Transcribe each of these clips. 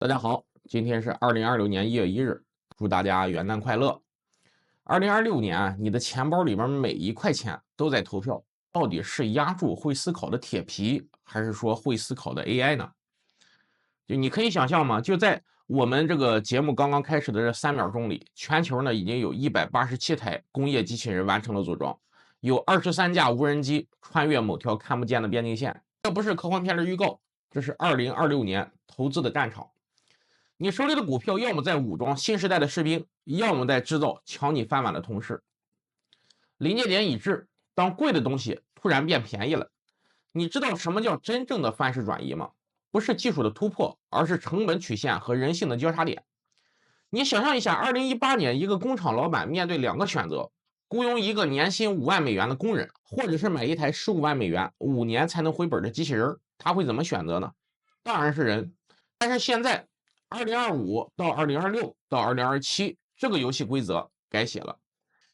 大家好，今天是2026年1月1日，祝大家元旦快乐。2026年啊，你的钱包里面每一块钱都在投票，到底是压住会思考的铁皮，还是说会思考的 AI 呢？就你可以想象吗？就在我们这个节目刚刚开始的这3秒钟里，全球呢已经有187台工业机器人完成了组装，有23架无人机穿越某条看不见的边境线。这不是科幻片的预告，这是2026年投资的战场。你手里的股票要么在武装新时代的士兵，要么在制造抢你饭碗的同事。临界点已至，当贵的东西突然变便宜了，你知道什么叫真正的范式转移吗？不是技术的突破，而是成本曲线和人性的交叉点。你想象一下，2018年一个工厂老板面对两个选择：雇佣一个年薪5万美元的工人，或者是买一台15万美元5年才能回本的机器人，他会怎么选择呢？当然是人。但是现在2025到2026到2027这个游戏规则改写了，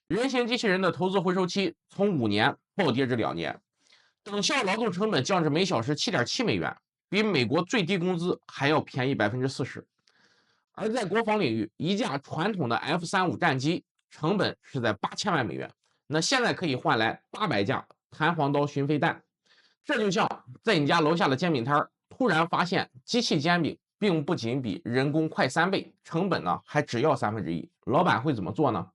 人形机器人的投资回收期从5年暴跌至2年，等效劳动成本降至每小时7.7美元，比美国最低工资还要便宜40%。而在国防领域，一架传统的 F-35战机成本是在8000万美元，那现在可以换来800架弹簧刀巡飞弹。这就像在你家楼下的煎饼摊突然发现机器煎饼并不仅比人工快3倍，成本呢还只要1/3，老板会怎么做呢？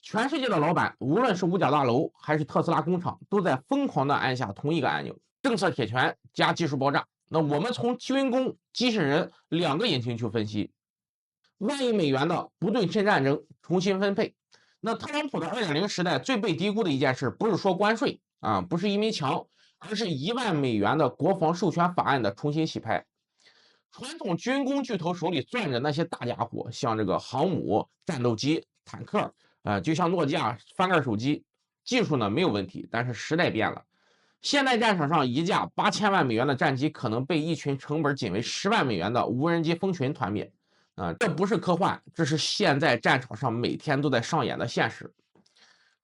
全世界的老板，无论是五角大楼还是特斯拉工厂，都在疯狂的按下同一个按钮：政策铁拳加技术爆炸。那我们从军工、机器人两个引擎去分析，万亿美元的不对称战争重新分配。那特朗普的2.0时代最被低估的一件事，不是说关税啊，不是移民墙，而是1万美元的国防授权法案的重新洗牌。传统军工巨头手里攥着那些大家伙，像这个航母、战斗机、坦克，就像诺基亚翻盖手机，技术呢没有问题，但是时代变了。现代战场上，一架8000万美元的战机可能被一群成本仅为10万美元的无人机蜂群团灭。这不是科幻，这是现在战场上每天都在上演的现实。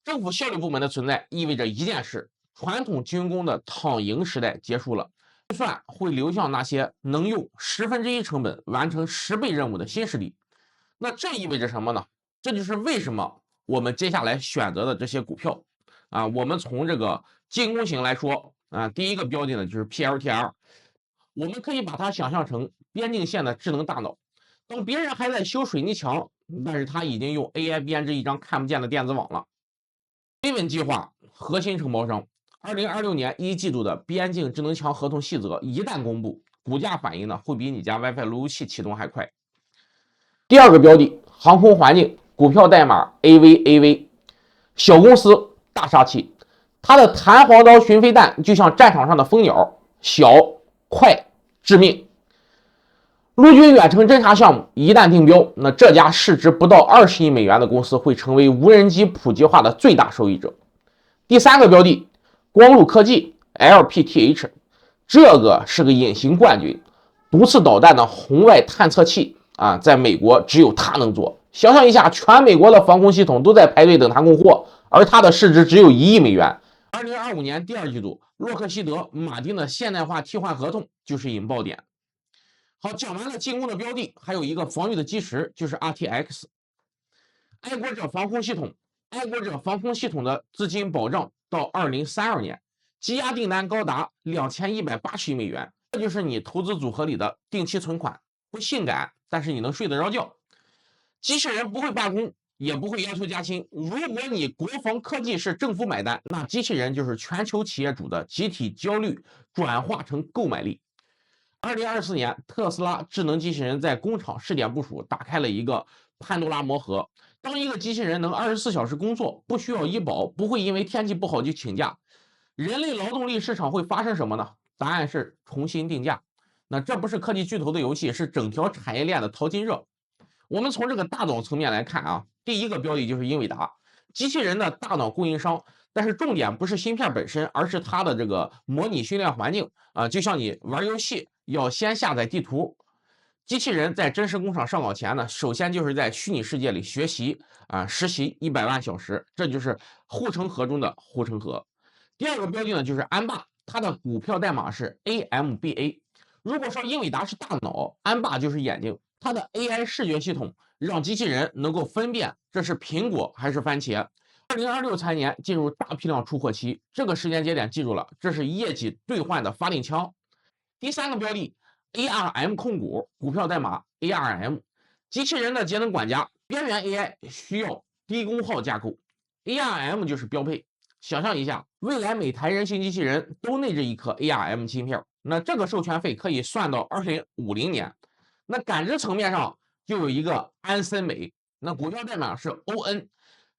政府效率部门的存在意味着一件事：传统军工的躺赢时代结束了，预算会流向那些能用1/10成本完成10倍任务的新势力。那这意味着什么呢？这就是为什么我们接下来选择的这些股票我们从这个进攻型来说第一个标的呢就是 PLTR，我们可以把它想象成边境线的智能大脑。当别人还在修水泥墙，但是他已经用 AI 编织一张看不见的电子网了。飞稳计划核心承包商2026年1季度的边境智能墙合同细则一旦公布，股价反应呢会比你家 WiFi 路由器启动还快。第二个标的，航空环境，股票代码 AVAV， 小公司大杀器，它的弹簧刀巡飞弹就像战场上的蜂鸟，小、快、致命。陆军远程侦察项目一旦定标，那这家市值不到20亿美元的公司会成为无人机普及化的最大受益者。第三个标的，光路科技 LPTH， 这个是个隐形冠军，毒刺导弹的红外探测器在美国只有它能做。想象一下，全美国的防空系统都在排队等它供货，而它的市值只有1亿美元。2025年第2季度，洛克希德马丁的现代化替换合同就是引爆点。好，讲完了进攻的标的，还有一个防御的基石，就是 RTX 爱国者防空系统。爱国者防空系统的资金保障到2032年，积压订单高达2180亿美元，这就是你投资组合里的定期存款，不性感，但是你能睡得着觉。机器人不会罢工，也不会要求加薪。如果你国防科技是政府买单，那机器人就是全球企业主的集体焦虑转化成购买力。2024年，特斯拉智能机器人在工厂试点部署，打开了一个潘多拉魔盒。当一个机器人能24小时工作，不需要医保，不会因为天气不好就请假，人类劳动力市场会发生什么呢？答案是重新定价。那这不是科技巨头的游戏，是整条产业链的淘金热。我们从这个大脑层面来看第一个标的就是英伟达，机器人的大脑供应商。但是重点不是芯片本身，而是它的这个模拟训练环境就像你玩游戏要先下载地图，机器人在真实工厂上岗前呢，首先就是在虚拟世界里学习实习100万小时，这就是护城河中的护城河。第二个标的呢就是安霸，它的股票代码是 AMBA，如果说英伟达是大脑，安霸就是眼睛，它的 AI 视觉系统让机器人能够分辨这是苹果还是番茄。2026财年进入大批量出货期，这个时间节点记住了，这是业绩兑换的发令枪。第三个标的 ARM 控股，股票代码 ARM，机器人的节能管家，边缘 AI 需要低功耗架构，ARM 就是标配。想象一下，未来每台人形机器人都内置一颗 ARM 芯片，那这个授权费可以算到2050年。那感知层面上就有一个安森美，那股票代码是 ON，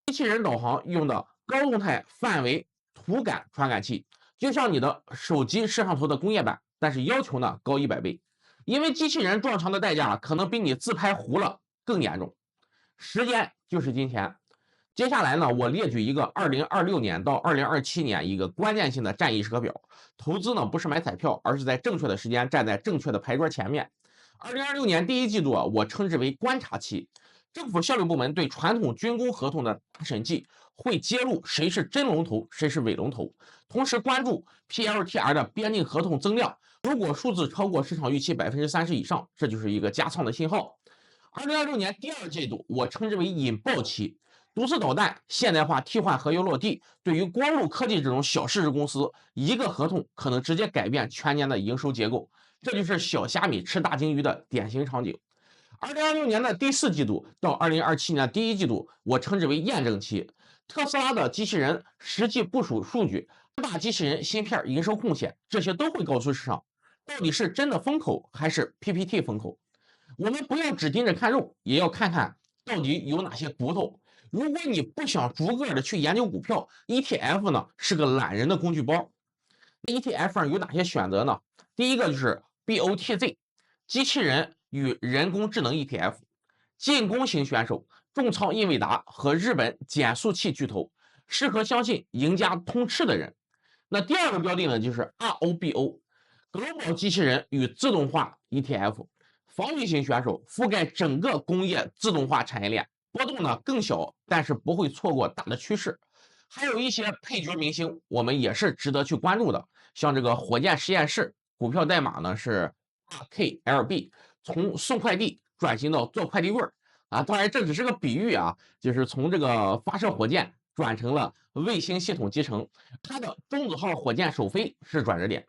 机器人导航用的高动态范围图感传感器，就像你的手机摄像头的工业版，但是要求呢高100倍，因为机器人撞墙的代价可能比你自拍糊了更严重。时间就是金钱。接下来呢，我列举一个2026年到2027年一个关键性的战役时刻表。投资呢不是买彩票，而是在正确的时间站在正确的牌桌前面。2026年第一季度啊，我称之为观察期。政府效率部门对传统军工合同的大审计会揭露谁是真龙头，谁是伪龙头，同时关注 PLTR 的边境合同增量。如果数字超过市场预期30%以上，这就是一个加仓的信号。2026年第二季度，我称之为引爆期。毒刺导弹、现代化替换合约落地，对于光路科技这种小市值公司，一个合同可能直接改变全年的营收结构，这就是小虾米吃大鲸鱼的典型场景。2026年的第四季度到2027年第一季度，我称之为验证期。特斯拉的机器人实际部署数据、大机器人芯片营收贡献，这些都会告诉市场，到底是真的风口还是 PPT 风口。我们不要只盯着看肉，也要看看到底有哪些骨头。如果你不想逐个的去研究股票，ETF 呢是个懒人的工具包。ETF 上有哪些选择呢？第一个就是 BOTZ 机器人与人工智能 ETF， 进攻型选手，重仓英伟达和日本减速器巨头，适合相信赢家通吃的人。那第二个标的呢，就是 ROBO Global 机器人与自动化 ETF， 防御型选手，覆盖整个工业自动化产业链，波动呢更小，但是不会错过大的趋势。还有一些配角明星，我们也是值得去关注的，像这个火箭实验室，股票代码呢是 RKLB， 从送快递转型到做快递棍儿啊，当然这只是个比喻啊，就是从这个发射火箭转成了卫星系统集成，它的中子号火箭首飞是转折点。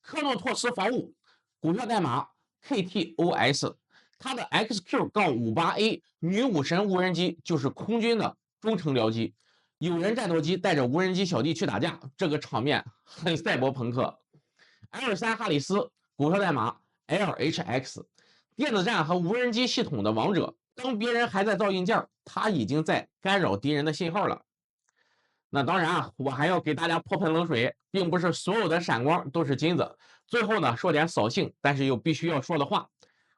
科诺托斯防务股票代码 KTOS， 它的 XQ-58A 女武神无人机就是空军的忠诚僚机，有人战斗机带着无人机小弟去打架，这个场面很赛博朋克。L3哈里斯股票代码 LHX， 电子战和无人机系统的王者，当别人还在造硬件，他已经在干扰敌人的信号了。那当然啊，我还要给大家泼盆冷水，并不是所有的闪光都是金子。最后呢，说点扫兴但是又必须要说的话。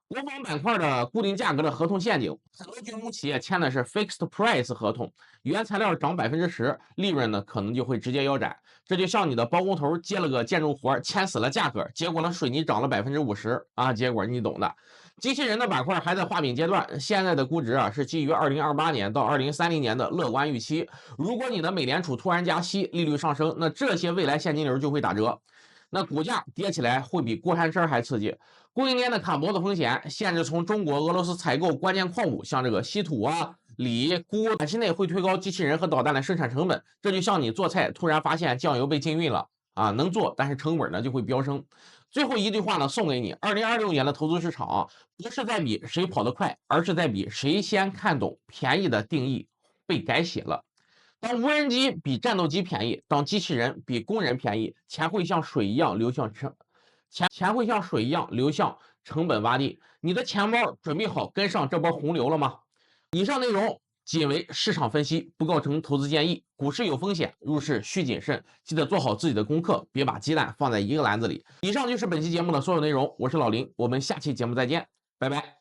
国防板块的固定价格的合同陷阱，很多军工企业签的是 fixed price 合同，原材料涨10%，利润呢可能就会直接腰斩。这就像你的包工头接了个建筑活，签死了价格，结果呢水泥涨了50%啊，结果你懂的。机器人的板块还在画饼阶段，现在的估值啊是基于2028年到2030年的乐观预期。如果你的美联储突然加息，利率上升，那这些未来现金流就会打折。那股价跌起来会比过山车还刺激。供应链的卡脖子风险，限制从中国、俄罗斯采购关键矿物，像这个稀土啊、锂、钴，短期内会推高机器人和导弹的生产成本。这就像你做菜突然发现酱油被禁运了啊，能做，但是成本呢就会飙升。最后一句话呢送给你：2026年的投资市场啊，不是在比谁跑得快，而是在比谁先看懂便宜的定义被改写了。当无人机比战斗机便宜，当机器人比工人便宜，钱会像水一样流向成本洼地。你的钱包准备好跟上这波洪流了吗？以上内容仅为市场分析，不构成投资建议。股市有风险，入市需谨慎，记得做好自己的功课，别把鸡蛋放在一个篮子里。以上就是本期节目的所有内容，我是老林，我们下期节目再见，拜拜。